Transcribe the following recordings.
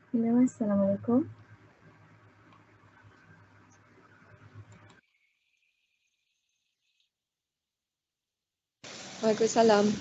Hello, Assalamualaikum. Waalaikumsalam.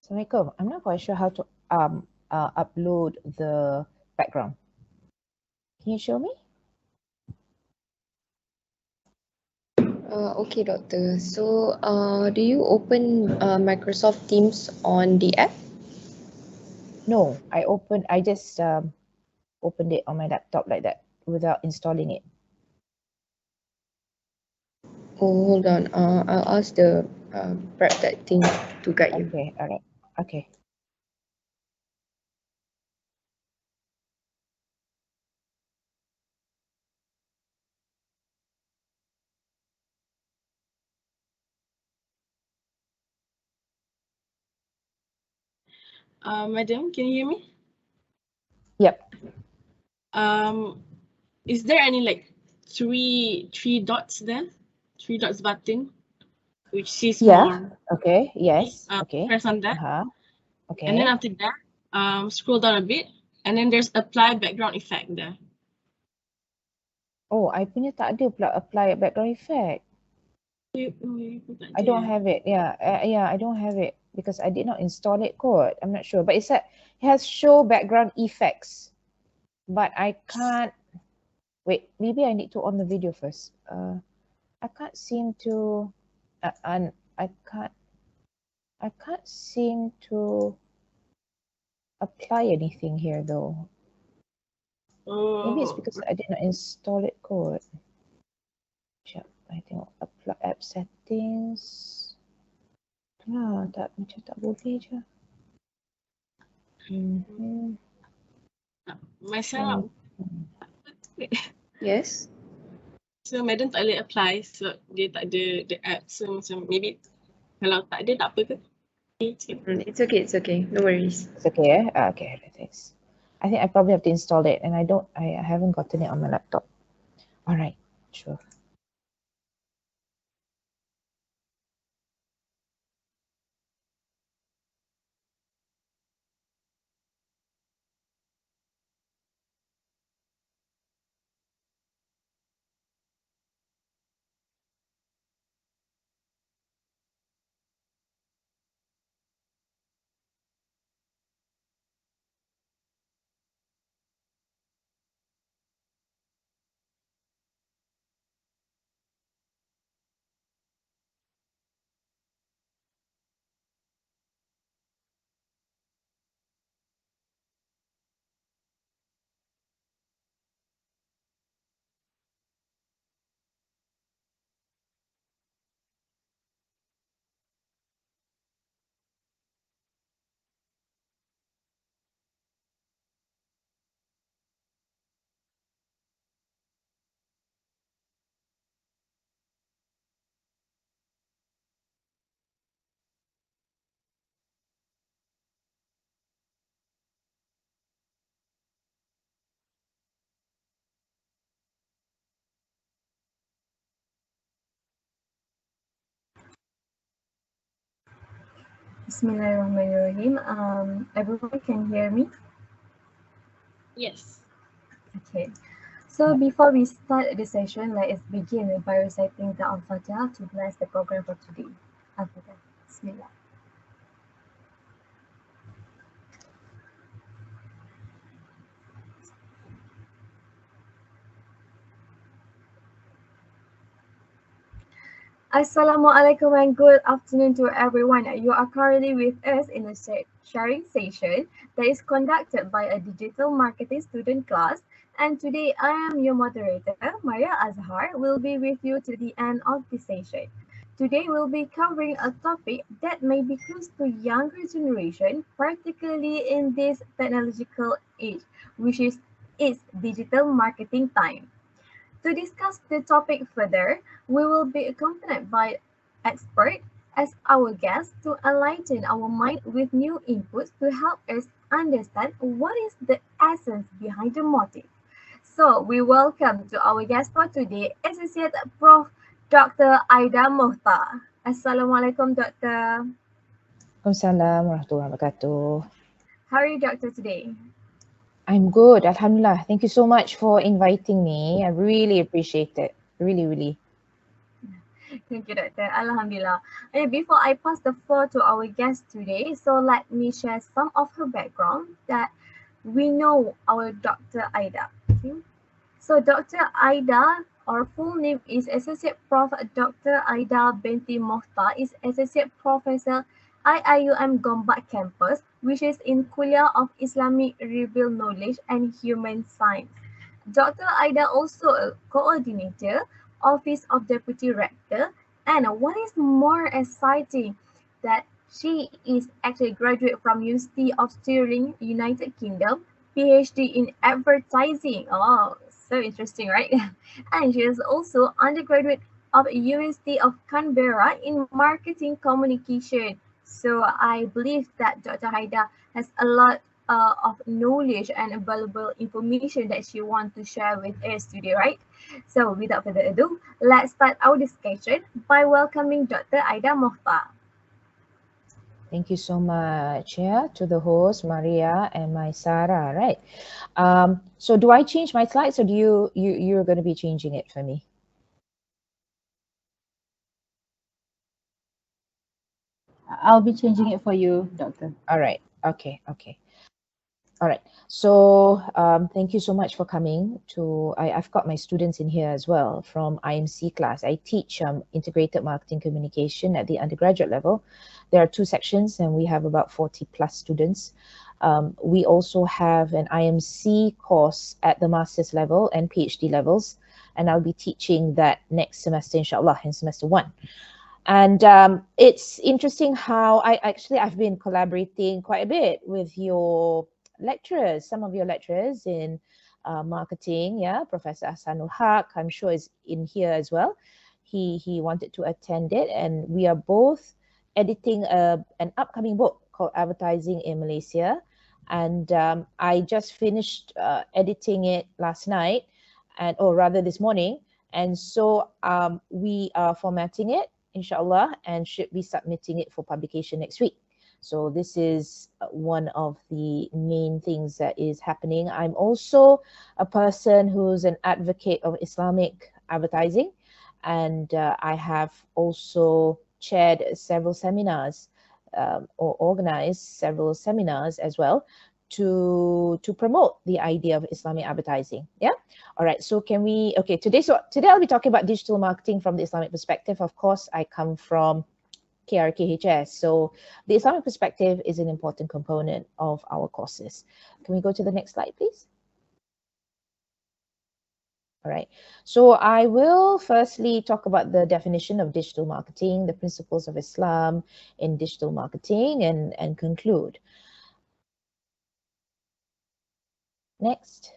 Assalamualaikum. I'm not quite sure how to upload the background. Can you show me? Okay, Doctor. So, do you open Microsoft Teams on the app? No, I just opened it on my laptop like that without installing it. Oh, hold on. I'll ask the prep that thing to guide you. Okay, all right. Okay. Madam, can you hear me? Yep. Is there any like three dots there? Three dots button, which says Yeah. more. Okay. Yes. Okay. Press on that. Okay. And then after that, scroll down a bit, and then there's apply background effect there. Oh, I punya tak ada pula apply background effect. I don't have it. Yeah. Yeah, I don't have it because I did not install it kot. I'm not sure. But it has show background effects. But I can't. Wait, maybe I need to on the video first. I can't seem to. I can't seem to apply anything here though. Maybe it's because I did not install it kot. Sekejap, I tengok apply app settings. Lah, macam tak boleh je. Masalah. Yes. So madam tak boleh apply sebab dia tak ada the app. So macam maybe kalau tak ada tak apa ke? It's okay. It's okay. No worries. It's okay, eh? Okay, thanks. I think I probably have to install it, and I haven't gotten it on my laptop. All right, sure. Bismillahirrahmanirrahim. Everyone can hear me? Yes. Okay. So before we start the session, let us begin by reciting the Al-Fatiha to bless the program for today. Al-Fatiha. Bismillah. Assalamualaikum and good afternoon to everyone. You are currently with us in a sharing session that is conducted by a digital marketing student class. And today I am your moderator, Maria Azhar, will be with you to the end of the session. Today we'll be covering a topic that may be close to younger generation, particularly in this technological age, which is digital marketing time. To discuss the topic further, we will be accompanied by expert as our guest to enlighten our mind with new inputs to help us understand what is the essence behind the motive. So we welcome to our guest for today, Associate Prof. Dr. Aida Mohtar. Assalamualaikum, Doctor. Waalaikumsalam warahmatullahi wabarakatuh. How are you, Doctor, today? I'm good, Alhamdulillah. Thank you so much for inviting me. I really appreciate it. Really. Thank you, Doctor. Alhamdulillah. And before I pass the floor to our guest today, so let me share some of her background that we know our Dr. Aida. Okay. So Dr. Aida, our full name is Associate Prof. Dr. Aida binti Mohtar, is Associate Professor IIUM Gombak Campus, which is in Kuliah of Islamic Revealed Knowledge and Human Science. Dr. Aida also a coordinator, Office of Deputy Rector, and what is more exciting that she is actually a graduate from University of Stirling, United Kingdom, PhD in advertising. Oh, so interesting, right? And she is also undergraduate of University of Canberra in marketing communication. So I believe that Dr. Haida has a lot of knowledge and valuable information that she wants to share with us today, right? So without further ado, let's start our discussion by welcoming Dr. Aida Mohtar. Thank you so much, to the host, Maria, and my Sarah, right? So do I change my slides, or do you're going to be changing it for me? I'll be changing it for you, Doctor. All right. Okay. All right. So thank you so much for coming to, I've got my students in here as well from IMC class. I teach integrated marketing communication at the undergraduate level. There are 2 sections and we have about 40 plus students. We also have an IMC course at the master's level and PhD levels. And I'll be teaching that next semester, inshallah, in semester 1. And it's interesting how I've been collaborating quite a bit with your lecturers, some of your lecturers in marketing, yeah, Professor Ahsanul Haq, I'm sure is in here as well. He wanted to attend it, and we are both editing an upcoming book called Advertising in Malaysia. And I just finished editing it last night, or rather this morning. And so we are formatting it, inshallah, and should be submitting it for publication next week. So this is one of the main things that is happening. I'm also a person who's an advocate of Islamic advertising, and I have also chaired several seminars or organized several seminars as well to promote the idea of Islamic advertising. Yeah. All right. So can we? Okay. Today I'll be talking about digital marketing from the Islamic perspective. Of course, I come from KRKHS. So the Islamic perspective is an important component of our courses. Can we go to the next slide, please? All right. So I will firstly talk about the definition of digital marketing, the principles of Islam in digital marketing, and conclude. Next.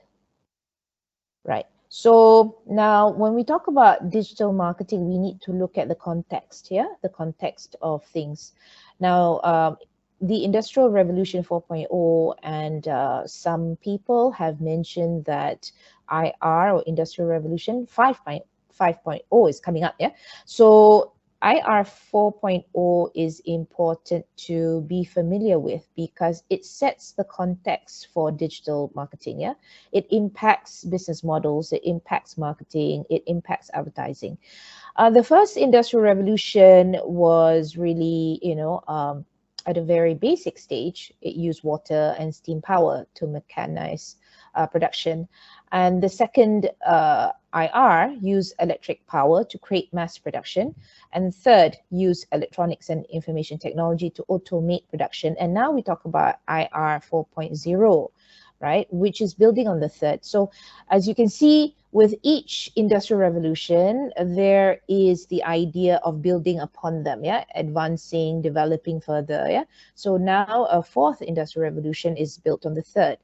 Right. So now when we talk about digital marketing, we need to look at the context here, the context of things. Now, the Industrial Revolution 4.0, and some people have mentioned that IR, or Industrial Revolution 5.0 is coming up. Yeah. So IR 4.0 is important to be familiar with because it sets the context for digital marketing. Yeah, it impacts business models, it impacts marketing, it impacts advertising. The first industrial revolution was really, at a very basic stage. It used water and steam power to mechanize production. And the second IR used electric power to create mass production. And third, use electronics and information technology to automate production. And now we talk about IR 4.0, right, which is building on the third. So as you can see, with each industrial revolution, there is the idea of building upon them, yeah, advancing, developing further, yeah. So now a fourth industrial revolution is built on the third.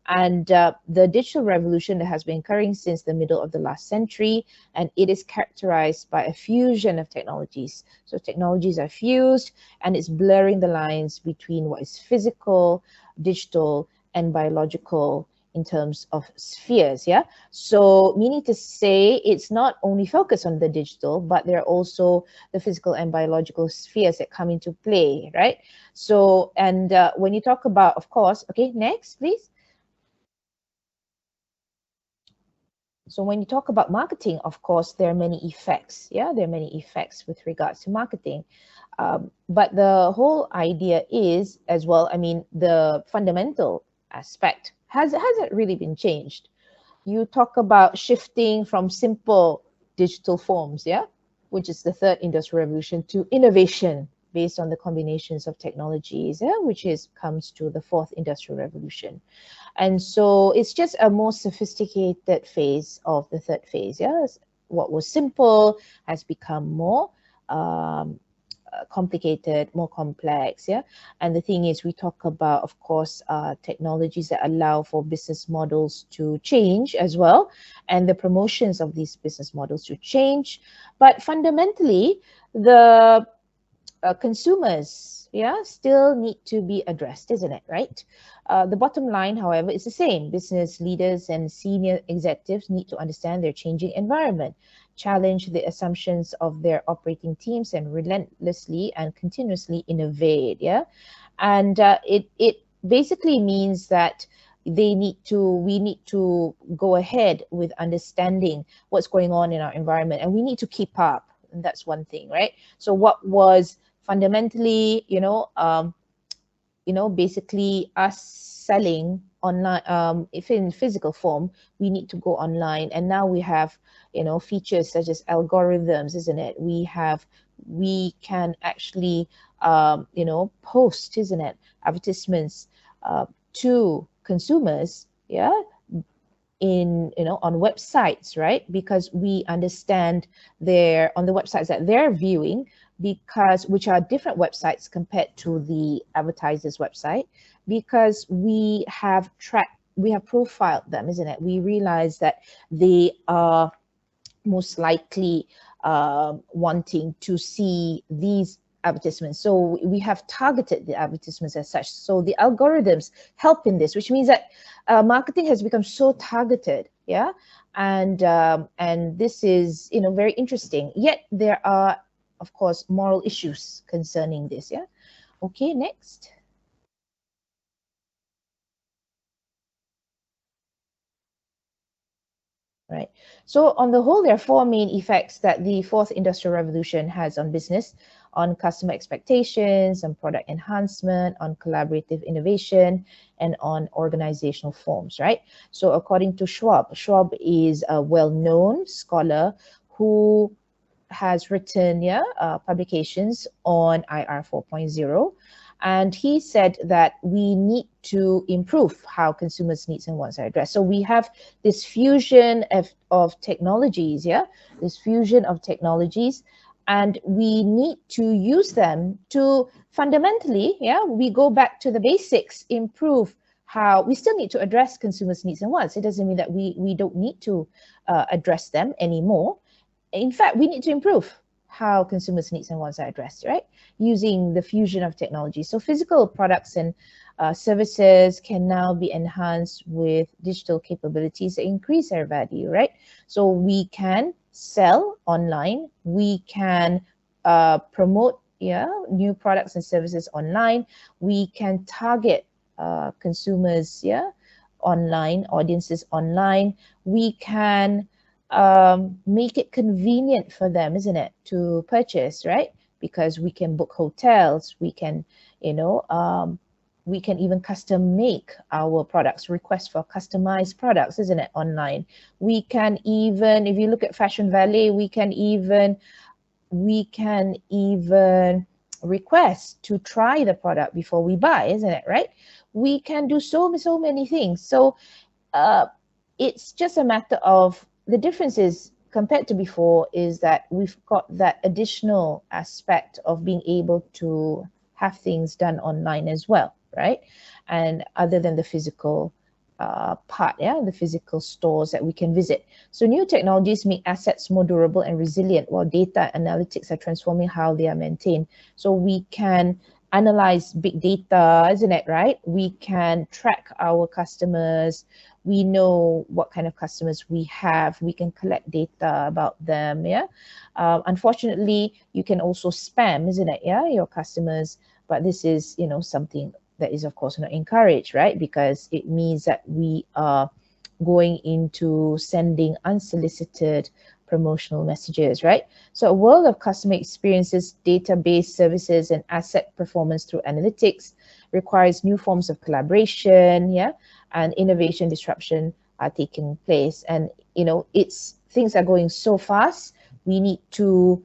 And the digital revolution that has been occurring since the middle of the last century, and it is characterized by a fusion of technologies. So technologies are fused, and it's blurring the lines between what is physical, digital, and biological in terms of spheres, yeah? So meaning to say it's not only focused on the digital, but there are also the physical and biological spheres that come into play, right? So, and when you talk about, of course, okay, next, please. So when you talk about marketing, of course, there are many effects, yeah? There are many effects with regards to marketing. But the whole idea is, as well, I mean, the fundamental aspect hasn't really been changed. You talk about shifting from simple digital forms, yeah, which is the third industrial revolution, to innovation based on the combinations of technologies, yeah, which comes to the fourth industrial revolution. And so it's just a more sophisticated phase of the third phase, yeah. What was simple has become more complicated, more complex, yeah. And the thing is, we talk about, of course, technologies that allow for business models to change as well, and the promotions of these business models to change. But fundamentally, the consumers, yeah, still need to be addressed, isn't it, right? The bottom line, however, is the same. Business leaders and senior executives need to understand their changing environment, challenge the assumptions of their operating teams, and relentlessly and continuously innovate, yeah? And it basically means that we need to go ahead with understanding what's going on in our environment, and we need to keep up. And that's one thing, right? So what was fundamentally, basically us selling online, if in physical form, we need to go online. And now we have, features such as algorithms, isn't it? We can actually, post, isn't it, advertisements to consumers, yeah, in, on websites, right? Because we understand on the websites that they're viewing, because which are different websites compared to the advertiser's website, because we have profiled them, isn't it? We realize that they are most likely wanting to see these advertisements. So we have targeted the advertisements as such. So the algorithms help in this, which means that marketing has become so targeted, yeah. And this is, very interesting. Yet there are, of course, moral issues concerning this, yeah. Okay, next. Right. So on the whole, there are four main effects that the fourth industrial revolution has on business: on customer expectations, on product enhancement, on collaborative innovation, and on organizational forms, right? So according to Schwab is a well-known scholar who has written publications on IR 4.0. And he said that we need to improve how consumers' needs and wants are addressed. So we have this fusion of technologies, this fusion of technologies, and we need to use them to fundamentally, we go back to the basics, improve how we still need to address consumers' needs and wants. It doesn't mean that we don't need to address them anymore. In fact, we need to improve how consumers' needs and wants are addressed, right? Using the fusion of technology. So physical products and services can now be enhanced with digital capabilities that increase their value, right? So we can sell online, we can promote new products and services online, we can target consumers, online, audiences online, we can make it convenient for them, isn't it, to purchase, right? Because we can book hotels, we can, we can even custom make our products, request for customized products, isn't it, online. We can even, if you look at Fashion Valet, we can even request to try the product before we buy, isn't it, right? We can do so many things. So it's just a matter of, the difference is, compared to before, is that we've got that additional aspect of being able to have things done online as well, right? And other than the physical part, the physical stores that we can visit. So new technologies make assets more durable and resilient, while data analytics are transforming how they are maintained. So we can analyze big data, isn't it, right? We can track our customers. We know what kind of customers we have. We can collect data about them, unfortunately, you can also spam, isn't it, your customers. But this is, something that is, of course, not encouraged, right? Because it means that we are going into sending unsolicited promotional messages, right? So a world of customer experiences, database services, and asset performance through analytics requires new forms of collaboration, and innovation disruption are taking place. And, things are going so fast. We need to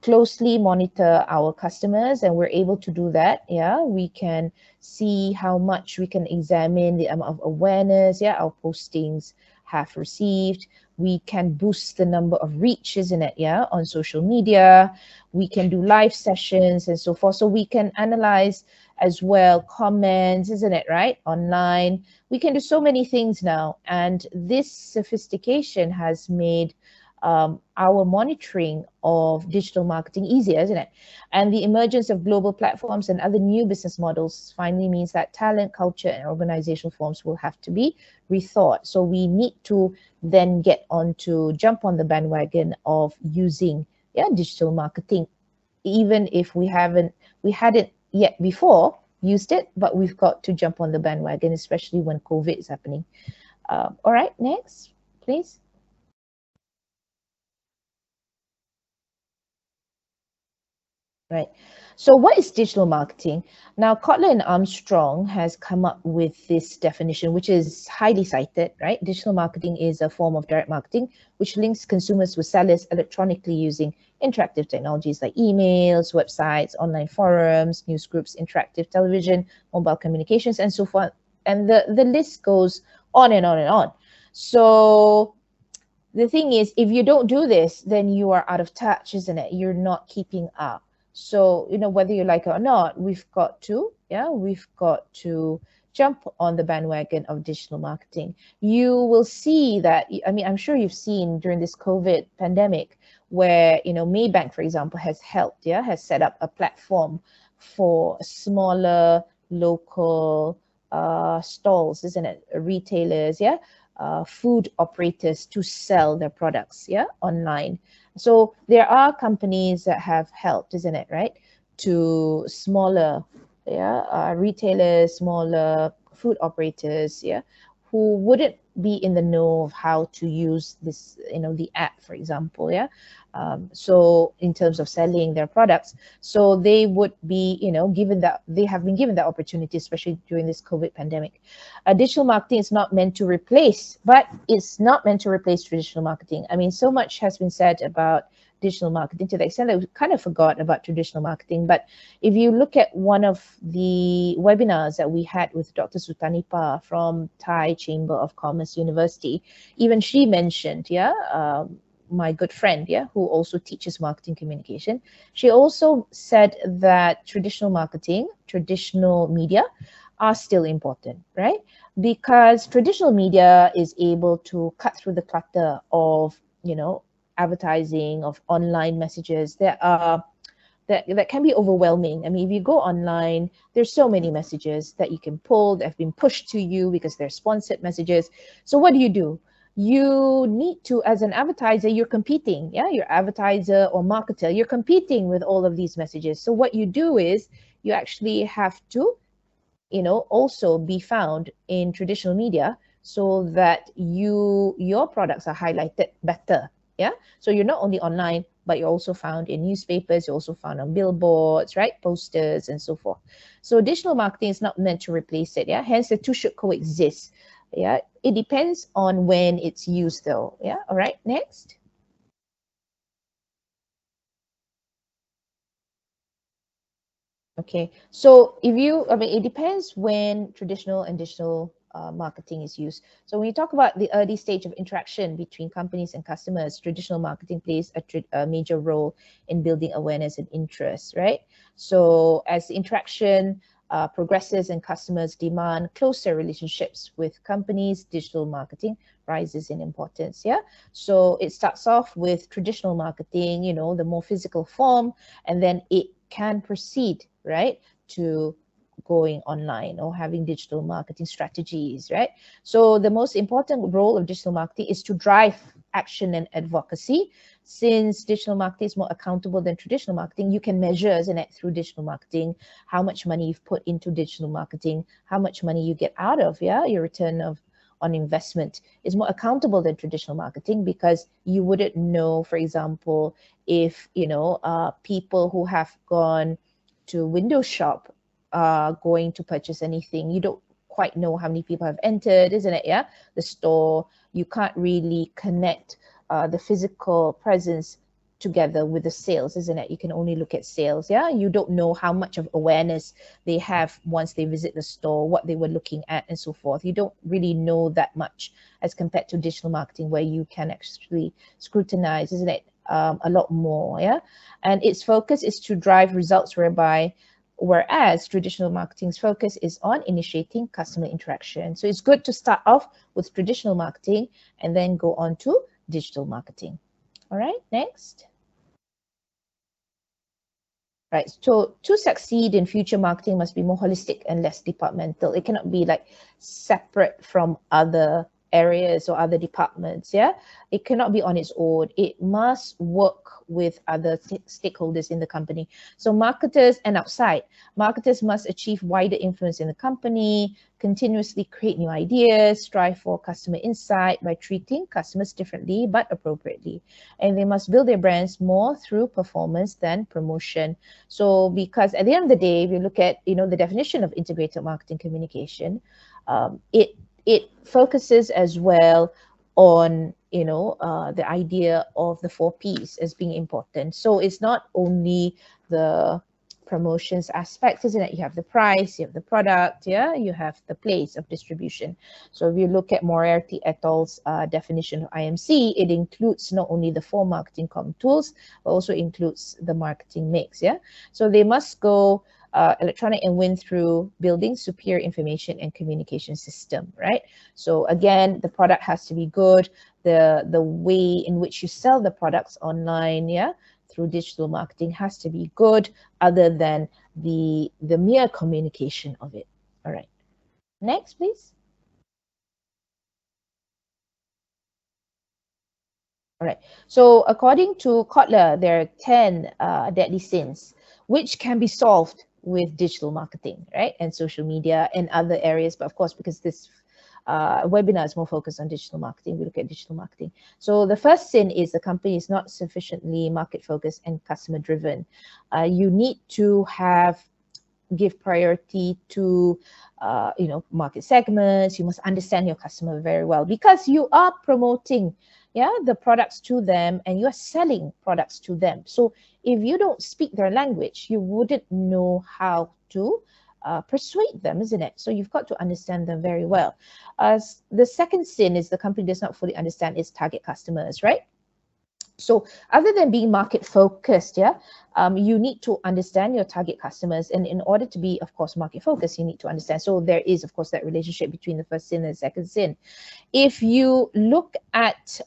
closely monitor our customers, and we're able to do that. We can see how much, we can examine the amount of awareness our postings have received. We can boost the number of reach, isn't it, on social media. We can do live sessions and so forth. So we can analyze as well comments, isn't it, right, online. We can do so many things now, and this sophistication has made our monitoring of digital marketing easier, isn't it? And the emergence of global platforms and other new business models finally means that talent, culture, and organizational forms will have to be rethought. So we need to then jump on the bandwagon of using digital marketing, even if we hadn't yet before used it, but we've got to jump on the bandwagon, especially when COVID is happening. All right, next, please. Right. So what is digital marketing? Now, Kotler and Armstrong has come up with this definition, which is highly cited, right? Digital marketing is a form of direct marketing, which links consumers with sellers electronically using interactive technologies like emails, websites, online forums, news groups, interactive television, mobile communications, and so forth. And the list goes on and on and on. So the thing is, if you don't do this, then you are out of touch, isn't it? You're not keeping up. So, whether you like it or not, we've got to jump on the bandwagon of digital marketing. You will see that, I'm sure you've seen during this COVID pandemic where, Maybank, for example, has set up a platform for smaller local stalls, isn't it? Retailers, food operators to sell their products online. So there are companies that have helped, isn't it, right, to smaller retailers, smaller food operators who wouldn't be in the know of how to use this, the app, for example, so in terms of selling their products, so they would be, they have been given that opportunity, especially during this COVID pandemic. Digital marketing is not meant to replace, but it's not meant to replace traditional marketing. So much has been said about digital marketing to the extent that we kind of forgot about traditional marketing. But if you look at one of the webinars that we had with Dr. Sutanipa from Thai Chamber of Commerce University, even she mentioned, my good friend, who also teaches marketing communication, she also said that traditional marketing, traditional media are still important, right? Because traditional media is able to cut through the clutter of, advertising, of online messages that can be overwhelming. If you go online, there's so many messages that you can pull that have been pushed to you because they're sponsored messages. So what do? You need to, as an advertiser, you're competing, you're advertiser or marketer, you're competing with all of these messages. So what you do is you actually have to, also be found in traditional media so that your products are highlighted better. So you're not only online, but you're also found in newspapers, you're also found on billboards, right? Posters and so forth. So digital marketing is not meant to replace it. Hence the two should coexist. It depends on when it's used though. All right, next. Okay, so it depends when traditional and digital marketing is used. So when you talk about the early stage of interaction between companies and customers, traditional marketing plays a major role in building awareness and interest, right? So as the interaction progresses and customers demand closer relationships with companies, digital marketing rises in importance. So it starts off with traditional marketing, the more physical form, and then it can proceed, right, to going online or having digital marketing strategies, right? So the most important role of digital marketing is to drive action and advocacy. Since digital marketing is more accountable than traditional marketing, you can measure, isn't it, through digital marketing, how much money you've put into digital marketing, how much money you get out of, your return on investment is more accountable than traditional marketing, because you wouldn't know, for example, if, people who have gone to window shop going to purchase anything, you don't quite know how many people have entered, isn't it? The store, you can't really connect the physical presence together with the sales, isn't it? You can only look at sales. You don't know how much of awareness they have once they visit the store, what they were looking at and so forth. You don't really know that much as compared to digital marketing, where you can actually scrutinize, isn't it, a lot more. And its focus is to drive results, whereas traditional marketing's focus is on initiating customer interaction. So it's good to start off with traditional marketing and then go on to digital marketing. All right, next. Right, so to succeed in future, marketing must be more holistic and less departmental. It cannot be like separate from other areas or other departments. It cannot be on its own. It must work with other stakeholders in the company. So marketers and outside, marketers must achieve wider influence in the company, continuously create new ideas, strive for customer insight by treating customers differently but appropriately. And they must build their brands more through performance than promotion. So because at the end of the day, if you look at, the definition of integrated marketing communication, it focuses as well on, the idea of the 4 Ps as being important. So it's not only the promotions aspects, isn't it? You have the price, you have the product, yeah, you have the place of distribution. So if you look at Moriarty et al.'s definition of IMC, it includes not only the 4 marketing tools, but also includes the marketing mix, yeah. So they must go electronic and win through building superior information and communication system, right? So again, the product has to be good. The way in which you sell the products online, yeah, through digital marketing has to be good, other than the mere communication of it. All right. Next, please. All right. So according to Kotler, there are 10 deadly sins which can be solved with digital marketing, right? And social media and other areas. But of course, because this webinar is more focused on digital marketing, we look at digital marketing. So the first sin is the company is not sufficiently market focused and customer driven. You need to give priority to market segments. You must understand your customer very well, because you are promoting the products to them and you are selling products to them. So if you don't speak their language, you wouldn't know how to persuade them, isn't it? So you've got to understand them very well. The second sin is the company does not fully understand its target customers, right? So other than being market focused, you need to understand your target customers. And in order to be, of course, market focused, you need to understand. So there is, of course, that relationship between the first sin and the second sin. If you look at,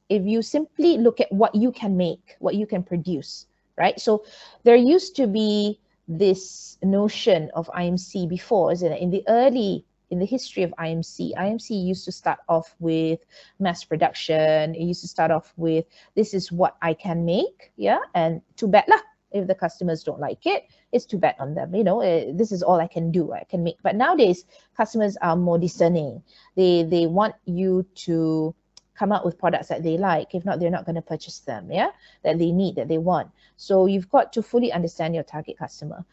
if you simply look at what you can make, what you can produce, right? So there used to be this notion of IMC before, isn't it? In the history of IMC used to start off with mass production. It used to start off with, this is what I can make, and too bad lah. If the customers don't like it, it's too bad on them. This is all I can do, I can make. But nowadays, customers are more discerning. They want you to come up with products that they like. If not, they're not going to purchase them, that they need, that they want. So you've got to fully understand your target customer.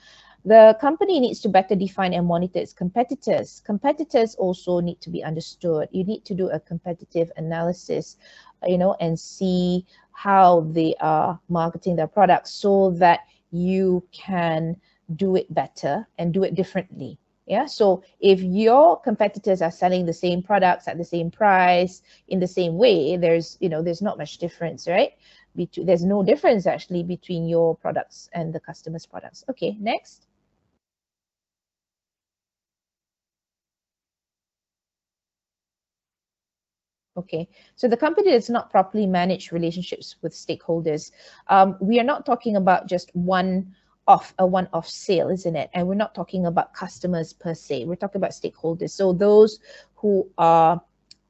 The company needs to better define and monitor its competitors. Competitors also need to be understood. You need to do a competitive analysis, and see how they are marketing their products so that you can do it better and do it differently. So if your competitors are selling the same products at the same price in the same way, there's not much difference, right? There's no difference actually between your products and the customer's products. Okay, next. Okay, so the company does not properly manage relationships with stakeholders. We are not talking about just a one-off sale, isn't it? And we're not talking about customers per se. We're talking about stakeholders. So those who are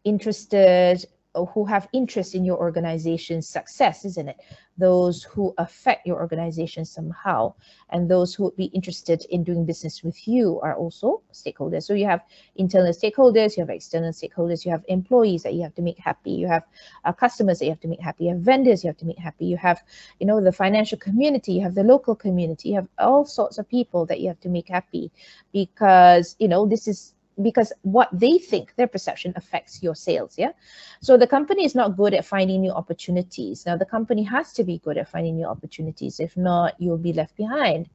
interested or who have interest in your organization's success, isn't it? Those who affect your organization somehow, and those who would be interested in doing business with you are also stakeholders. So you have internal stakeholders, you have external stakeholders, you have employees that you have to make happy, you have customers that you have to make happy, you have vendors you have to make happy, you have the financial community, you have the local community, you have all sorts of people that you have to make happy, because because what they think, their perception affects your sales, So the company is not good at finding new opportunities. Now, the company has to be good at finding new opportunities. If not, you'll be left behind.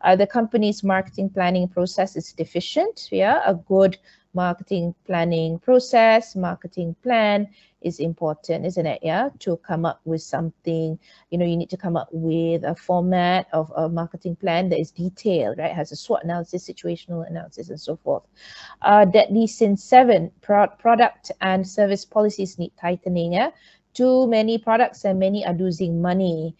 The company's marketing planning process is deficient, A good marketing planning process, marketing plan is important, isn't it? To come up with something, you need to come up with a format of a marketing plan that is detailed, right? Has a SWOT analysis, situational analysis, and so forth. Deadly sin 7, product and service policies need tightening. Too many products and many are losing money.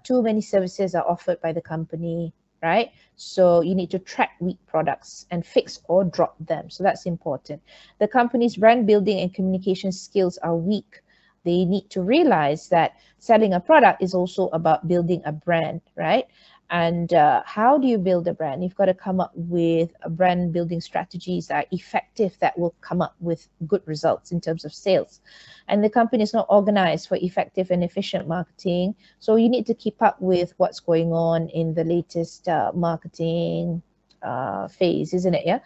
Too many services are offered by the company, right? So you need to track weak products and fix or drop them. So that's important. The company's brand building and communication skills are weak. They need to realize that selling a product is also about building a brand, right? And how do you build a brand? You've got to come up with a brand building strategies that are effective, that will come up with good results in terms of sales. And the company is not organized for effective and efficient marketing. So you need to keep up with what's going on in the latest marketing phase, isn't it?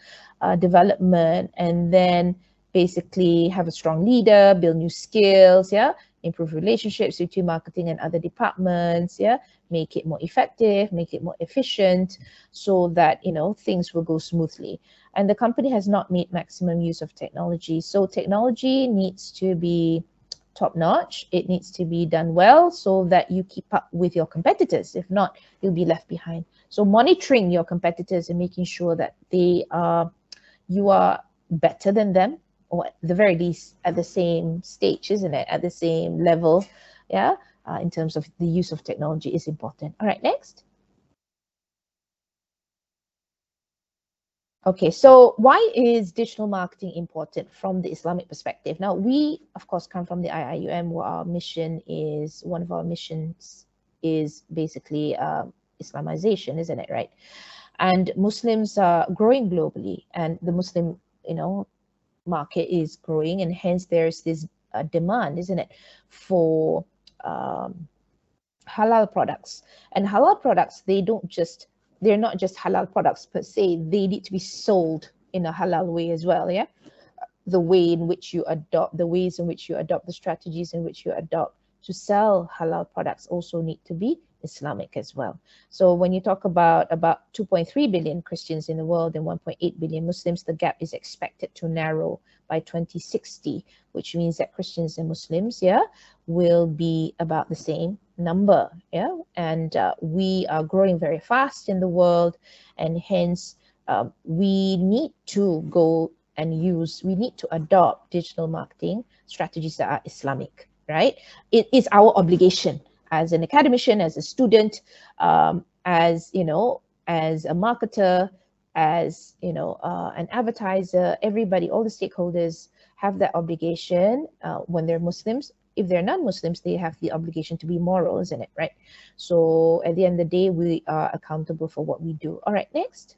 Development, and then basically have a strong leader, build new skills, improve relationships between marketing and other departments, yeah, make it more effective, make it more efficient, so that, you know, things will go smoothly. And the company has not made maximum use of technology. So technology needs to be top notch. It needs to be done well so that you keep up with your competitors. If not, you'll be left behind. So monitoring your competitors and making sure that you are better than them, or at the very least at the same stage, isn't it? At the same level, yeah, in terms of the use of technology is important. All right, next. Okay, so why is digital marketing important from the Islamic perspective? Now, we, of course, come from the IIUM, where our mission is, one of our missions is basically Islamization, isn't it, right? And Muslims are growing globally, and the Muslim, you know, market is growing, and hence there's this demand, isn't it, for halal products. And halal products, they're not just halal products per se, they need to be sold in a halal way as well, yeah. The way in which you adopt, the ways in which you adopt, the strategies in which you adopt to sell halal products also need to be Islamic as well. So when you talk about 2.3 billion Christians in the world and 1.8 billion Muslims, the gap is expected to narrow by 2060, which means that Christians and Muslims, yeah, will be about the same number, yeah. And we are growing very fast in the world, and hence we need to go and we need to adopt digital marketing strategies that are Islamic, right? It is our obligation as an academician, as a student, as, you know, as a marketer, as, you know, an advertiser. Everybody, all the stakeholders have that obligation when they're Muslims. If they're non-Muslims, they have the obligation to be moral, isn't it, right? So at the end of the day, we are accountable for what we do. All right, next.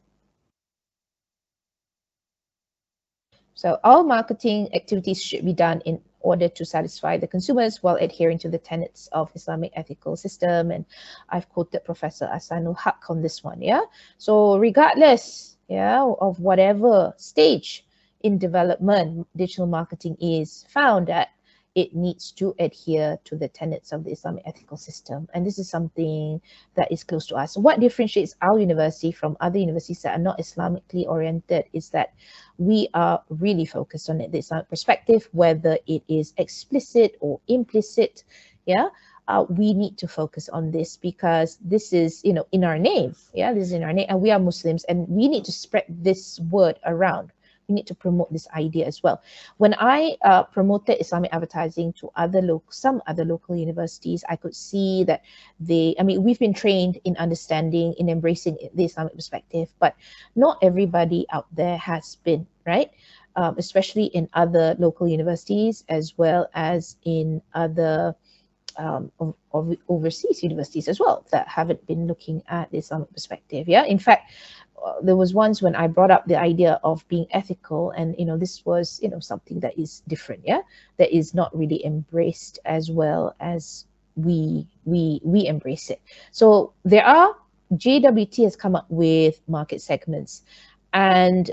So all marketing activities should be done in order to satisfy the consumers while adhering to the tenets of Islamic ethical system. And I've quoted Professor Ahsanul Haq on this one, yeah? So regardless, yeah, of whatever stage in development digital marketing is found at, it needs to adhere to the tenets of the Islamic ethical system. And this is something that is close to us. What differentiates our university from other universities that are not Islamically oriented is that we are really focused on the Islamic perspective, whether it is explicit or implicit, yeah. We need to focus on this because this is, you know, in our name, yeah, this is in our name, and we are Muslims, and we need to spread this word around. We need to promote this idea as well. When I promoted Islamic advertising to some other local universities, I could see that we've been trained in understanding, in embracing the Islamic perspective, but not everybody out there has been, right? Especially in other local universities as well as in other overseas universities as well that haven't been looking at the Islamic perspective. Yeah, in fact, there was once when I brought up the idea of being ethical, and you know, this was, you know, something that is different, yeah, that is not really embraced as well as we embrace it. So JWT has come up with market segments, and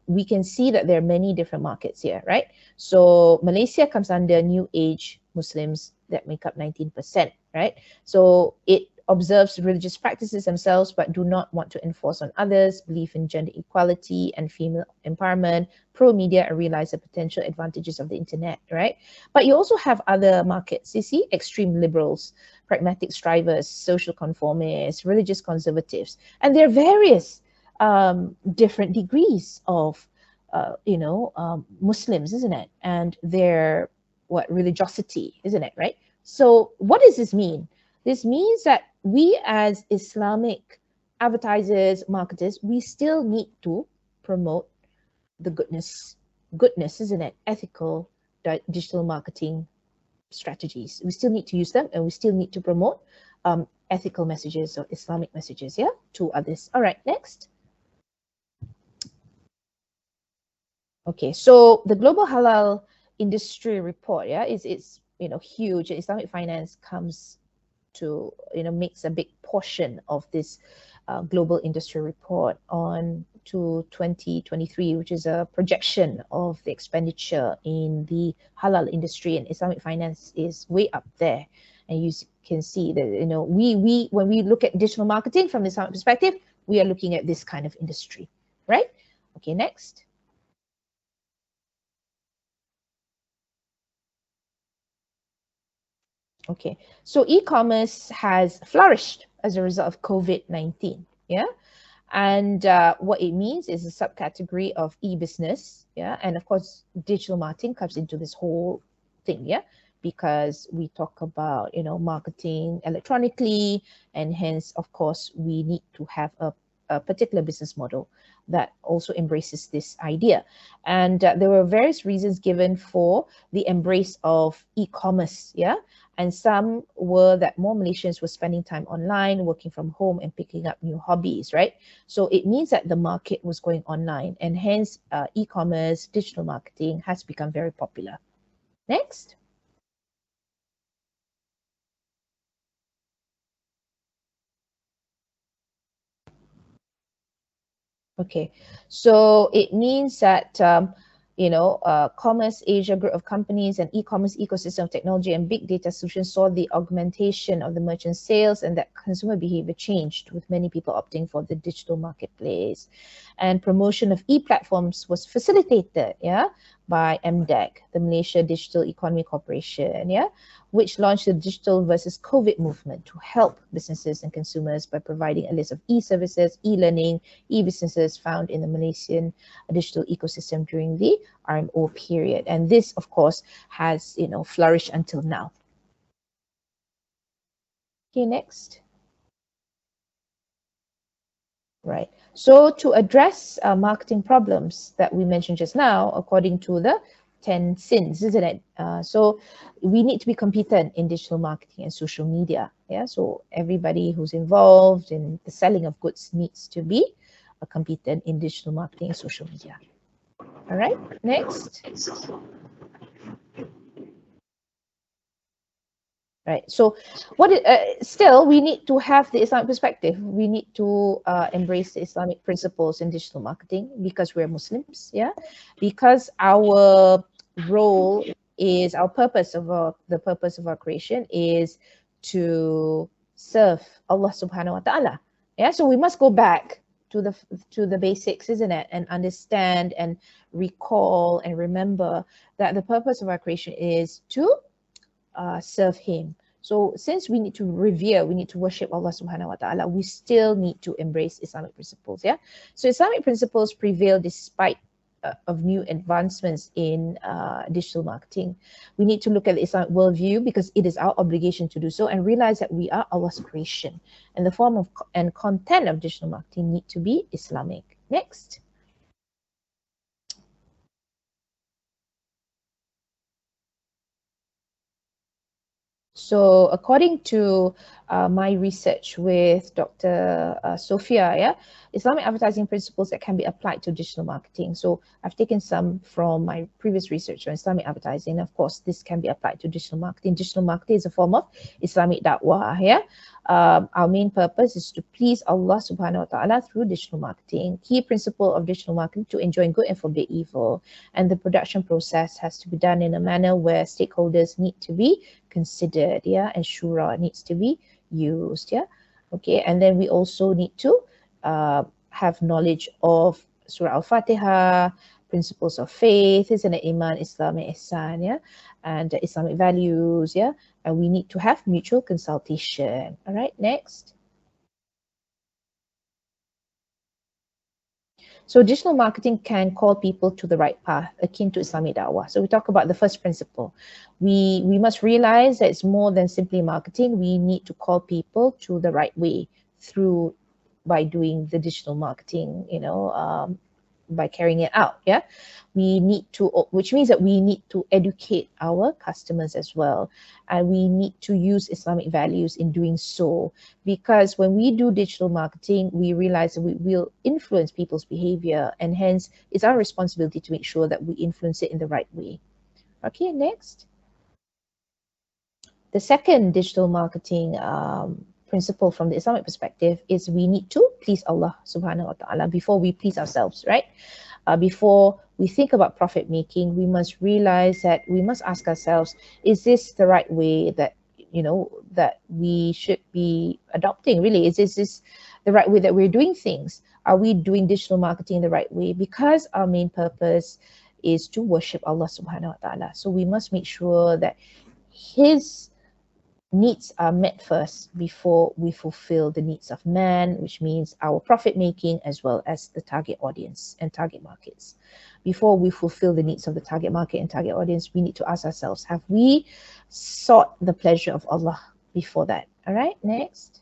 we can see that there are many different markets here, right? So Malaysia comes under New Age Muslims that make up 19%, right? So it observes religious practices themselves but do not want to enforce on others, believe in gender equality and female empowerment, pro-media, and realize the potential advantages of the internet, right? But you also have other markets, you see, extreme liberals, pragmatic strivers, social conformists, religious conservatives, and there are various different degrees of Muslims, isn't it? And their religiosity, isn't it, right? So what does this mean? This means that we as Islamic advertisers, marketers, we still need to promote the goodness, isn't it? Ethical digital marketing strategies. We still need to use them, and we still need to promote ethical messages or Islamic messages, yeah, to others. All right, next. Okay, so the Global Halal Industry Report, yeah, it's huge. Islamic finance comes to makes a big portion of this global industry report on to 2023, which is a projection of the expenditure in the halal industry, and Islamic finance is way up there. And you can see that, you know, we when we look at digital marketing from the Islamic perspective, we are looking at this kind of industry, right? Okay, next. Okay, so e-commerce has flourished as a result of COVID-19, yeah? And what it means is a subcategory of e-business, yeah? And of course, digital marketing comes into this whole thing, yeah? Because we talk about, you know, marketing electronically, and hence, of course, we need to have a particular business model that also embraces this idea. And there were various reasons given for the embrace of e-commerce, yeah? And some were that more Malaysians were spending time online, working from home, and picking up new hobbies, right? So it means that the market was going online, and hence e-commerce, digital marketing has become very popular. Next. Okay, so it means that you know, Commerce Asia group of companies and e-commerce ecosystem of technology and big data solutions saw the augmentation of the merchant sales, and that consumer behavior changed, with many people opting for the digital marketplace. And promotion of e-platforms was facilitated, yeah, by MDEC, the Malaysia Digital Economy Corporation, yeah, which launched the digital versus COVID movement to help businesses and consumers by providing a list of e-services, e-learning, e-businesses found in the Malaysian digital ecosystem during the RMO period. And this, of course, has, you know, flourished until now. Okay, next. Right. So to address marketing problems that we mentioned just now, according to the 10 sins, isn't it? So we need to be competent in digital marketing and social media. Yeah. So everybody who's involved in the selling of goods needs to be competent in digital marketing and social media. All right. Next. Right. So still, we need to have the Islamic perspective. We need to embrace the Islamic principles in digital marketing because we're Muslims, yeah? Because our role is, our purpose of the purpose of our creation is to serve Allah subhanahu wa ta'ala. Yeah, so we must go back to the basics, isn't it? And understand and recall and remember that the purpose of our creation is to serve him. So since we need to revere, we need to worship Allah subhanahu wa ta'ala, we still need to embrace Islamic principles, yeah? So Islamic principles prevail despite of new advancements in digital marketing. We need to look at the Islamic worldview because it is our obligation to do so, and realize that we are Allah's creation, and the form of and content of digital marketing need to be Islamic. Next. So according to my research with Dr. Sophia, yeah, Islamic advertising principles that can be applied to digital marketing. So I've taken some from my previous research on Islamic advertising. Of course, this can be applied to digital marketing. Digital marketing is a form of Islamic da'wah, yeah. Our main purpose is to please Allah subhanahu wa ta'ala through digital marketing. Key principle of digital marketing: to enjoin good and forbid evil. And the production process has to be done in a manner where stakeholders need to be considered, yeah, and shura needs to be used, yeah. Okay, and then we also need to have knowledge of Surah Al-Fatiha, principles of faith, isn't it? Iman, Islam, and Ihsan, yeah, and Islamic values, yeah. And we need to have mutual consultation. All right, next. So digital marketing can call people to the right path, akin to Islamic da'wah. So we talk about the first principle. We must realize that it's more than simply marketing. We need to call people to the right way through by doing the digital marketing, you know, by carrying it out, yeah. We need to, which means that we need to educate our customers as well, and we need to use Islamic values in doing so, because when we do digital marketing, we realize that we will influence people's behavior, and hence it's our responsibility to make sure that we influence it in the right way. Okay, next. The second digital marketing principle from the Islamic perspective is we need to please Allah subhanahu wa ta'ala, before we please ourselves, right? Before we think about profit making, we must realize that we must ask ourselves, is this the right way that, you know, that we should be adopting? Really, is this the right way that we're doing things? Are we doing digital marketing the right way? Because our main purpose is to worship Allah subhanahu wa ta'ala. So we must make sure that his needs are met first before we fulfill the needs of man, which means our profit making as well as the target audience and target markets. Before we fulfill the needs of the target market and target audience, we need to ask ourselves, have we sought the pleasure of Allah before that? All right, next.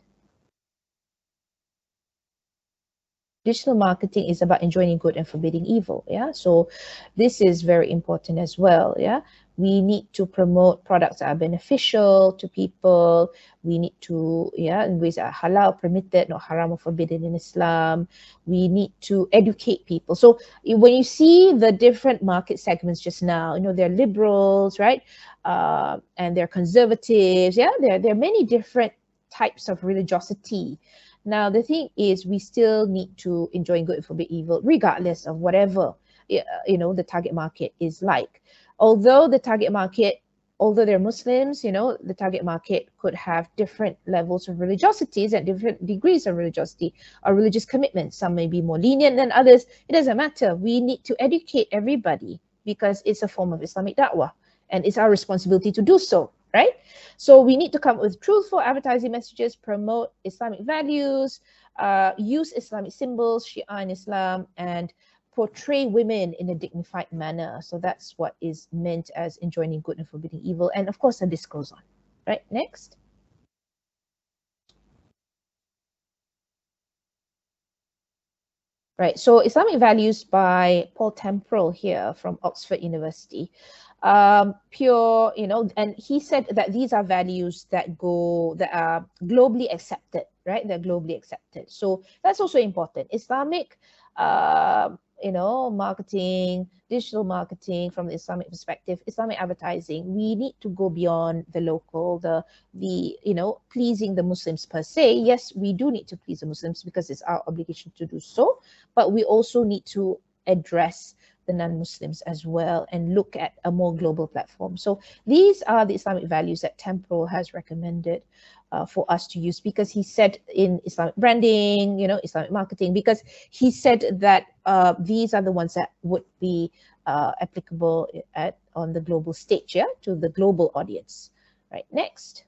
Digital marketing is about enjoining good and forbidding evil. Yeah, so this is very important as well. Yeah, we need to promote products that are beneficial to people. We need to, yeah, in ways that are halal, permitted, not haram or forbidden in Islam. We need to educate people. So when you see the different market segments just now, you know, they're liberals, right? And they're conservatives. Yeah, there are many different types of religiosity. Now, the thing is, we still need to enjoy good and forbid evil, regardless of whatever, you know, the target market is like. Although the target market, although they're Muslims, you know, the target market could have different levels of religiosities and different degrees of religiosity or religious commitment. Some may be more lenient than others. It doesn't matter. We need to educate everybody because it's a form of Islamic da'wah and it's our responsibility to do so. Right? So we need to come up with truthful advertising messages, promote Islamic values, use Islamic symbols, Shia in Islam, and portray women in a dignified manner. So that's what is meant as enjoining good and forbidding evil. And of course, the list goes on. Right, next. Right, so Islamic Values by Paul Temporal here from Oxford University. Pure, you know, and he said that these are values that are globally accepted, right? They're globally accepted. So that's also important. Islamic, you know, marketing, digital marketing from the Islamic perspective, Islamic advertising, we need to go beyond the local, the you know, pleasing the Muslims per se. Yes, we do need to please the Muslims because it's our obligation to do so, but we also need to address the non-Muslims as well and look at a more global platform. So these are the Islamic values that Temporal has recommended for us to use, because he said in Islamic branding, you know, Islamic marketing, because he said that these are the ones that would be applicable on the global stage, yeah, to the global audience. Right, next.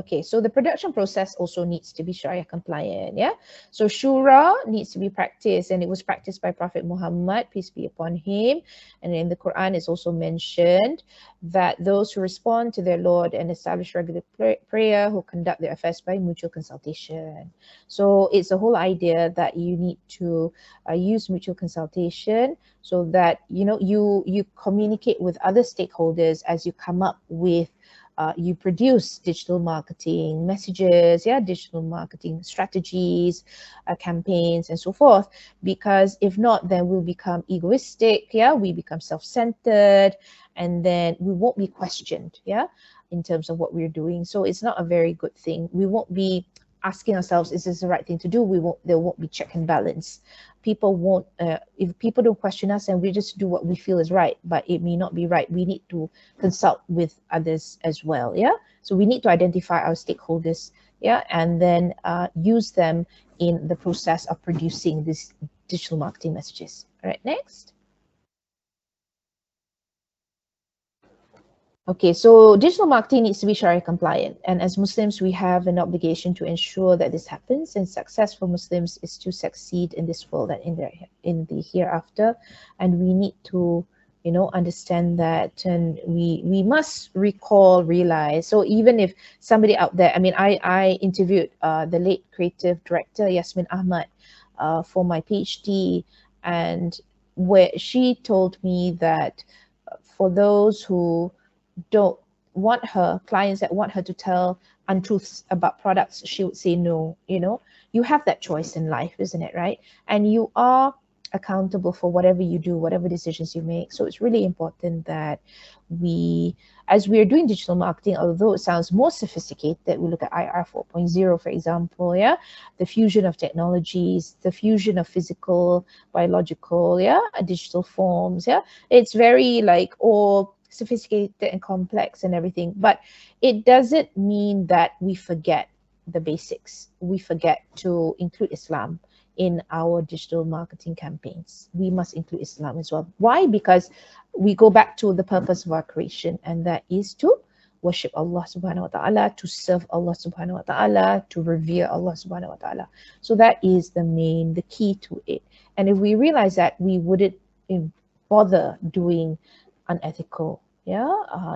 Okay, so the production process also needs to be Sharia compliant, yeah? So Shura needs to be practiced, and it was practiced by Prophet Muhammad, peace be upon him. And in the Quran, it's also mentioned that those who respond to their Lord and establish regular prayer, who conduct their affairs by mutual consultation. So it's the whole idea that you need to use mutual consultation so that, you know, you communicate with other stakeholders as you come up with you produce digital marketing messages, yeah, digital marketing strategies, campaigns, and so forth. Because if not, then we'll become egoistic, yeah, we become self-centered, and then we won't be questioned, yeah, in terms of what we're doing. So it's not a very good thing. We won't be asking ourselves, is this the right thing to do? There won't be check and balance. People won't, if people don't question us and we just do what we feel is right, but it may not be right, we need to consult with others as well, yeah? So we need to identify our stakeholders, yeah, and then use them in the process of producing these digital marketing messages. All right, next. Okay, so digital marketing needs to be Sharia compliant, and as Muslims, we have an obligation to ensure that this happens. And success for Muslims is to succeed in this world and in the hereafter. And we need to, you know, understand that, and we must realize. So even if somebody out there, I mean, I interviewed the late creative director Yasmin Ahmad for my PhD, and where she told me that for those who don't want her, clients that want her to tell untruths about products, she would say no. You know, you have that choice in life, isn't it, right? And you are accountable for whatever you do, whatever decisions you make. So it's really important that we, as we are doing digital marketing, although it sounds more sophisticated, we look at IR 4.0, for example, yeah, the fusion of technologies, the fusion of physical, biological, yeah, digital forms, yeah. It's very like all sophisticated and complex and everything, but it doesn't mean that we forget the basics. We forget to include Islam in our digital marketing campaigns. We must include Islam as well. Why? Because we go back to the purpose of our creation, and that is to worship Allah subhanahu wa ta'ala, to serve Allah subhanahu wa ta'ala, to revere Allah subhanahu wa ta'ala. So that is the key to it. And if we realize that, we wouldn't bother doing unethical,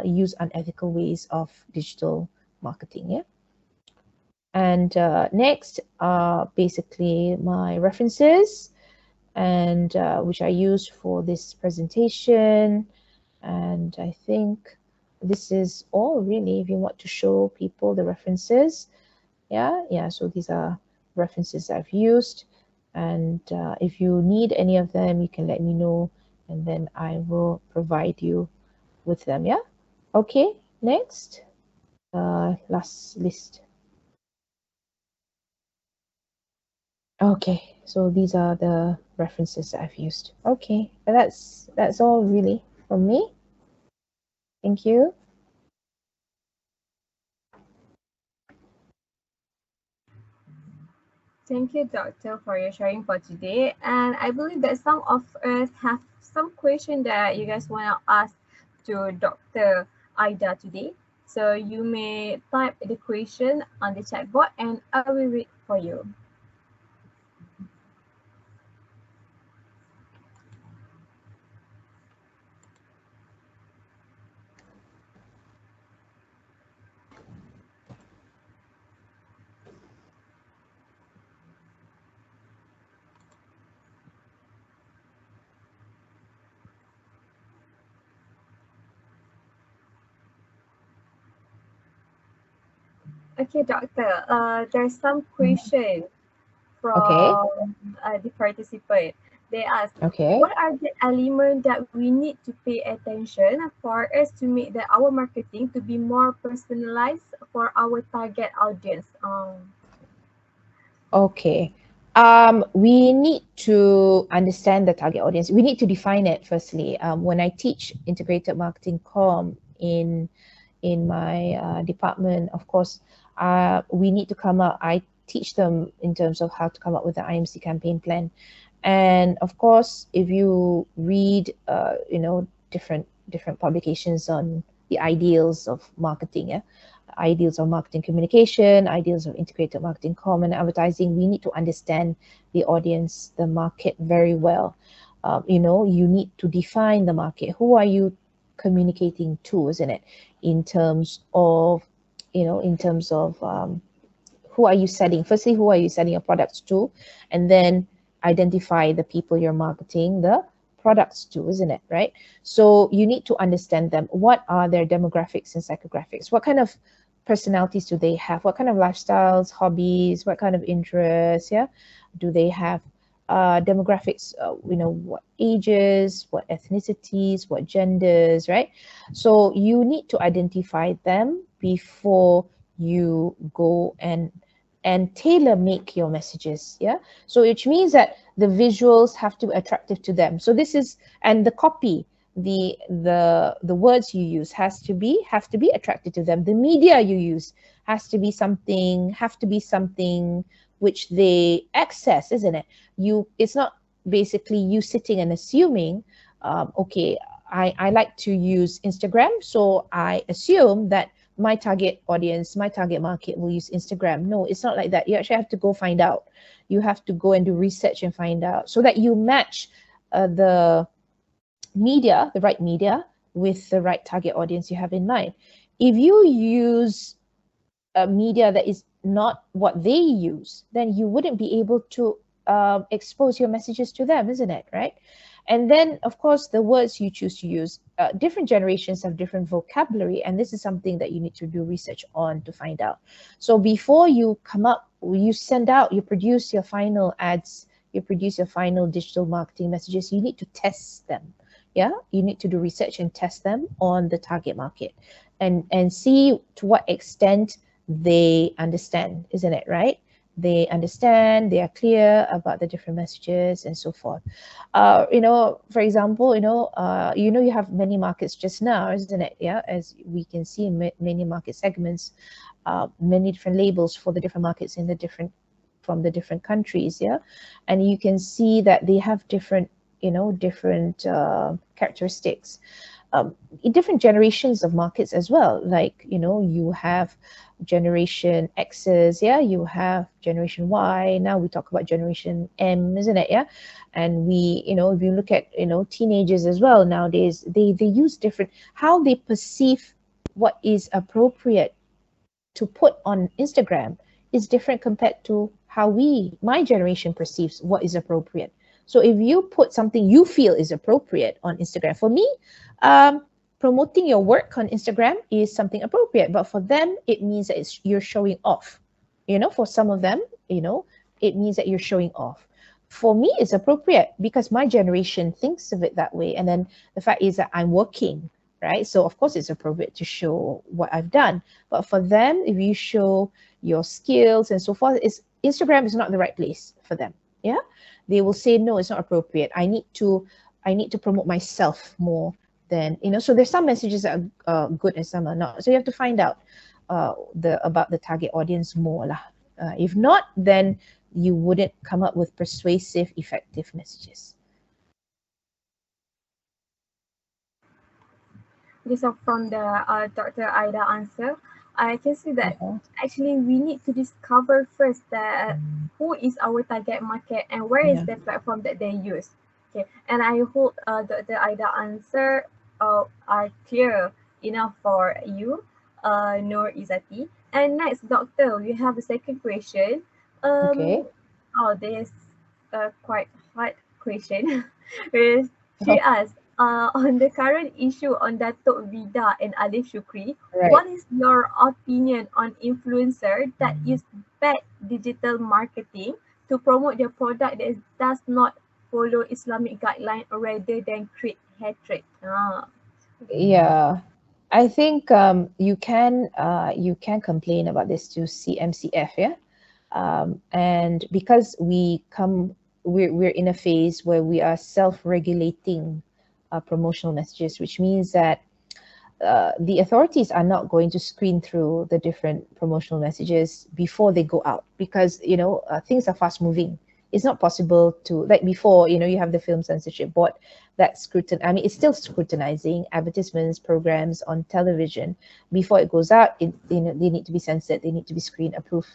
use unethical ways of digital marketing, yeah. And next are basically my references, and which I used for this presentation. And I think this is all really, if you want to show people the references. Yeah, so these are references I've used. And if you need any of them, you can let me know, and then I will provide you with them, yeah? Okay, next, last list. Okay, so these are the references that I've used. Okay, that's all really from me. Thank you. Thank you, Doctor, for your sharing for today. And I believe that some of us have some question that you guys want to ask to Dr. Aida today. So you may type the question on the chat box and I will read for you. Okay, Doctor. There's some question from the participant. They ask, Okay. what are the elements that we need to pay attention for us to make our marketing to be more personalized for our target audience? Okay. We need to understand the target audience. We need to define it firstly. When I teach integrated marketing comm in my department, of course, we need to come up. I teach them in terms of how to come up with the IMC campaign plan. And of course, if you read, different publications on the ideals of marketing, yeah, ideals of marketing communication, ideals of integrated marketing, comm and advertising, we need to understand the audience, the market very well. You need to define the market. Who are you communicating to, isn't it? In terms of, who are you selling? Firstly, who are you selling your products to? And then identify the people you're marketing the products to, isn't it? Right? So you need to understand them. What are their demographics and psychographics? What kind of personalities do they have? What kind of lifestyles, hobbies, what kind of interests, yeah, do they have? Demographics, what ages, what ethnicities, what genders, right? So you need to identify them before you go and tailor make your messages, yeah. So which means that the visuals have to be attractive to them. So this is, and the copy, the words you use have to be attractive to them. The media you use have to be something which they access, isn't it? It's not basically you sitting and assuming, okay, I like to use Instagram, so I assume that my target audience, my target market will use Instagram. No, it's not like that. You actually have to go find out. You have to go and do research and find out so that you match the right media with the right target audience you have in mind. If you use a media that is not what they use, then you wouldn't be able to expose your messages to them, isn't it? Right? And then, of course, the words you choose to use. Different generations have different vocabulary, and this is something that you need to do research on to find out. So before you come up, you produce your final ads you produce your final digital marketing messages, you need to test them. Yeah, you need to do research and test them on the target market and see to what extent they understand, isn't it, right? They understand, they are clear about the different messages and so forth. For example, you have many markets just now, isn't it? Yeah, as we can see in many market segments, many different labels for the different markets in the different from the different countries. Yeah, and you can see that they have different characteristics, in different generations of markets as well. Like, you have generation X's, yeah, you have generation Y, now we talk about generation M, isn't it? Yeah, and we, if you look at, teenagers as well nowadays, they use different, how they perceive what is appropriate to put on Instagram is different compared to how my generation perceives what is appropriate. So if you put something you feel is appropriate on Instagram, for me, promoting your work on Instagram is something appropriate, but for them, it means that you're showing off. For some of them, it means that you're showing off. For me, it's appropriate because my generation thinks of it that way. And then the fact is that I'm working, right? So of course it's appropriate to show what I've done. But for them, if you show your skills and so forth, Instagram is not the right place for them. Yeah, they will say, no, it's not appropriate. I need to promote myself more than, so there's some messages that are good and some are not. So you have to find out about the target audience more lah. If not, then you wouldn't come up with persuasive, effective messages. Okay, so from the Dr. Aida answer, I can see that actually we need to discover first that who is our target market and where is the platform that they use. Okay, and I hope Dr. Aida answer are clear enough for you, Nur Izzati. And next, Doctor, we have a second question. Okay. Oh, there's a quite hard question. She asked, on the current issue on Datuk Vida and Alif Shukri, what is your opinion on influencer that use bad digital marketing to promote their product that does not follow Islamic guideline rather than create hatred? Yeah, I think you can complain about this to CMCF, yeah, and because we're in a phase where we are self-regulating promotional messages, which means that the authorities are not going to screen through the different promotional messages before they go out because things are fast moving. It's not possible to, like before, you have the Film Censorship Board that it's still scrutinizing advertisements, programs on television. Before it goes out, they need to be censored, they need to be screen approved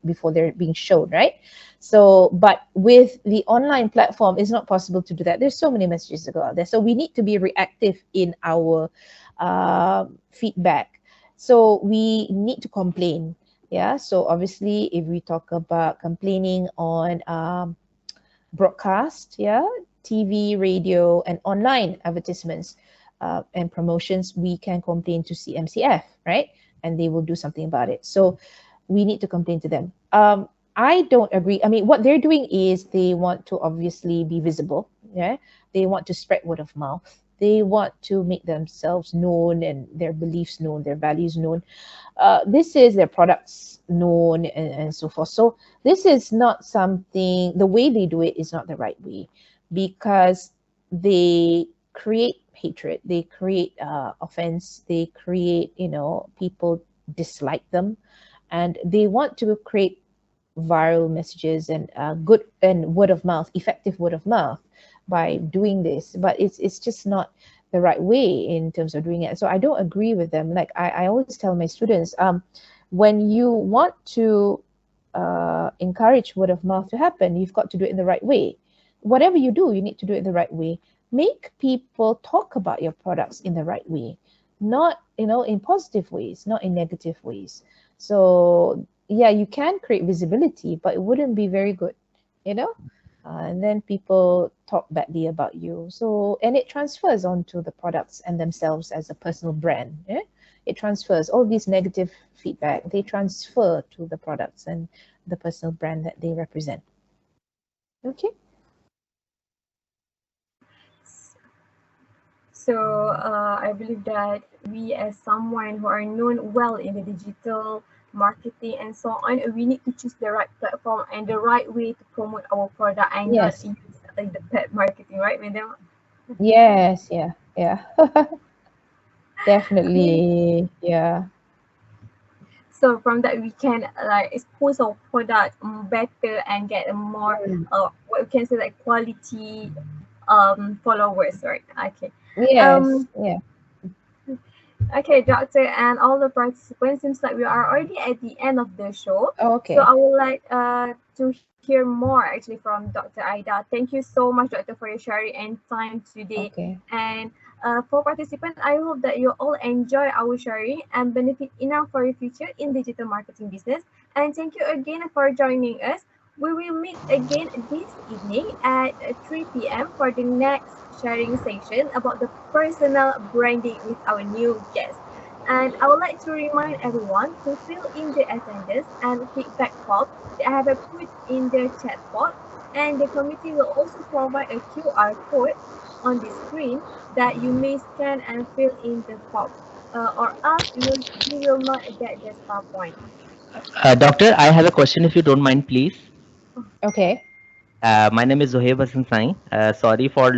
before they're being shown, right? So, but with the online platform, it's not possible to do that. There's so many messages to go out there. So we need to be reactive in our feedback. So we need to complain. Yeah, so obviously if we talk about complaining on broadcast, yeah, TV, radio, and online advertisements and promotions, we can complain to CMCF, right? And they will do something about it. So we need to complain to them. I don't agree. I mean, what they're doing is they want to obviously be visible. Yeah, they want to spread word of mouth. They want to make themselves known and their beliefs known, their values known. This is their products known and so forth. So this is not something, the way they do it is not the right way because they create hatred, they create offense, they create, people dislike them, and they want to create viral messages and good and word of mouth, effective word of mouth by doing this, but it's just not the right way in terms of doing it. So I don't agree with them. Like I always tell my students, when you want to encourage word of mouth to happen, you've got to do it in the right way. Whatever you do, you need to do it the right way. Make people talk about your products in the right way, not in positive ways, not in negative ways. So yeah, you can create visibility, but it wouldn't be very good, and then people talk badly about you. So, and it transfers onto the products and themselves as a personal brand. Yeah? It transfers all these negative feedback, they transfer to the products and the personal brand that they represent. Okay. So I believe that we, as someone who are known well in the digital marketing and so on, we need to choose the right platform and the right way to promote our product and not Yes. use like the pet marketing, right, madam? Yes. Yeah. Yeah. Definitely. Yeah. So from that we can like expose our product better and get a more Mm. what we can say like quality followers, right? Okay. Yes. Um Yeah. okay, doctor and all the participants, seems like we are already at the end of the show. So Okay. I would like to hear more actually from Dr. Aida. Thank you so much, doctor, for your sharing and time today. Okay. And for participants, I hope that you all enjoy our sharing and benefit enough for your future in digital marketing business. And thank you again for joining us. We will meet again this evening at 3 p.m. for the next sharing session about the personal branding with our new guest. And I would like to remind everyone to fill in the attendance and feedback form that I have put in the chat box. And the committee will also provide a QR code on the screen that you may scan and fill in the form, or else you will not get the star point. Doctor, I have a question if you don't mind, please. Okay. My name is Zohaib Hassan Sain. Sorry for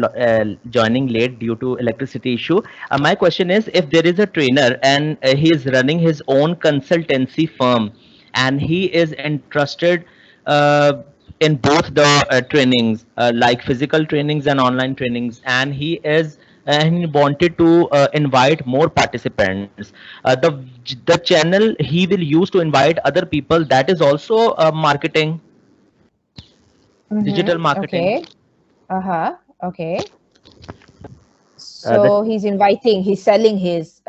joining late due to electricity issue. My question is, if there is a trainer and he is running his own consultancy firm and he is interested uh, in both the trainings, like physical trainings and online trainings, and he wanted to invite more participants. The channel he will use to invite other people, that is also marketing, Mm-hmm. digital marketing. Okay. Uh-huh. Okay. The So he's selling his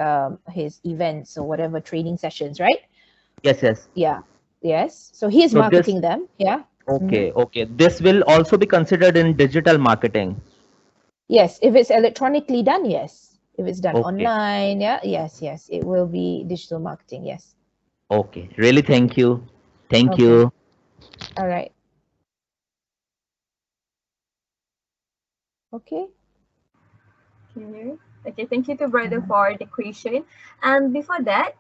events or whatever training sessions, right? Yes, yes. Yeah. Yes. So he is So this, marketing them. Yeah. Mm-hmm. okay, okay. This will also be considered in digital marketing. Yes. If it's electronically done, yes. If it's done Okay, online, yeah, yes, yes. It will be digital marketing, yes. okay. Really, thank you. Thank Okay. you. All right. Okay. Can you hear me? Okay, thank you to brother Mhm. for the question. And before that,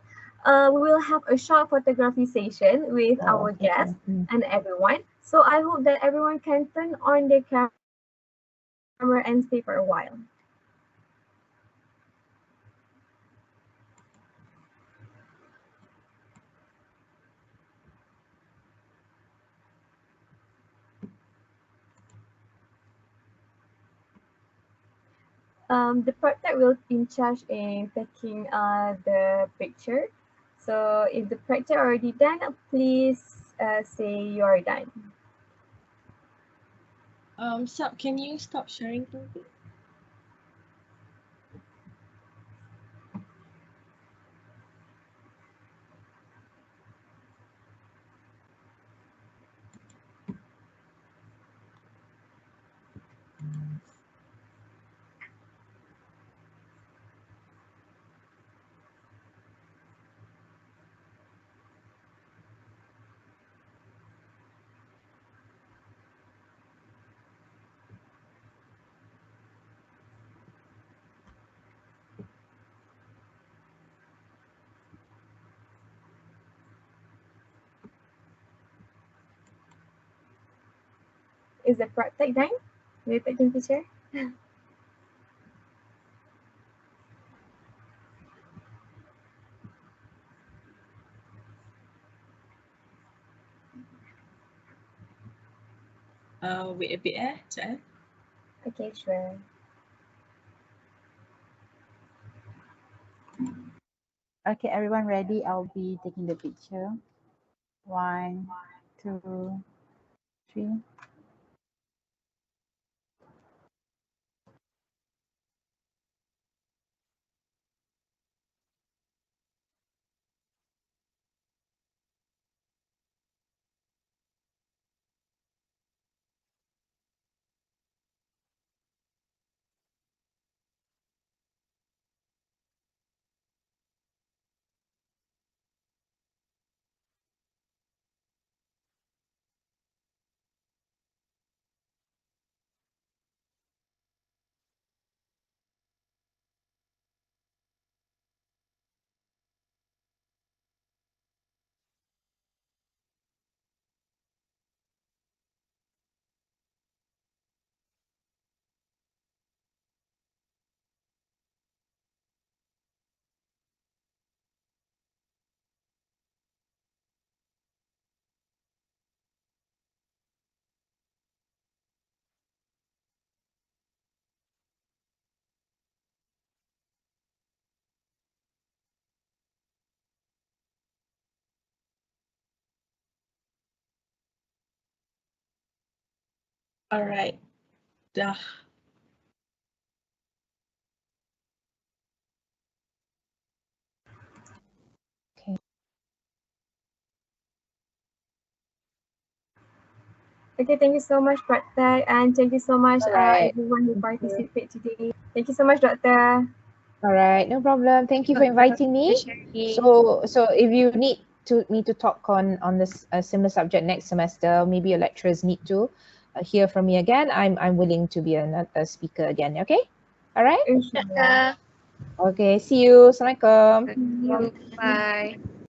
we will have a short photography session with Oh, our okay. guests Mm. and everyone. So I hope that everyone can turn on their camera and stay for a while. The project will in charge in taking the picture. So if the project already done, please say you're done. Sub, can you stop sharing for me? Is the project done? Will you take the picture? Wait a bit, sekejap, eh. Okay, sure. Okay, everyone ready? I'll be taking the picture. 1, 2, 3. All right. Dah. Okay, thank you so much, Doctor, and thank you so much, All right. everyone who participated today. Thank you so much, Doctor. All right, no problem. Thank you for inviting me. So if you need me to talk on this similar subject next semester, maybe your lecturers need to hear from me again. I'm willing to be a speaker again. Okay. All right. Inshallah. Okay. See you. Assalamualaikum. Bye.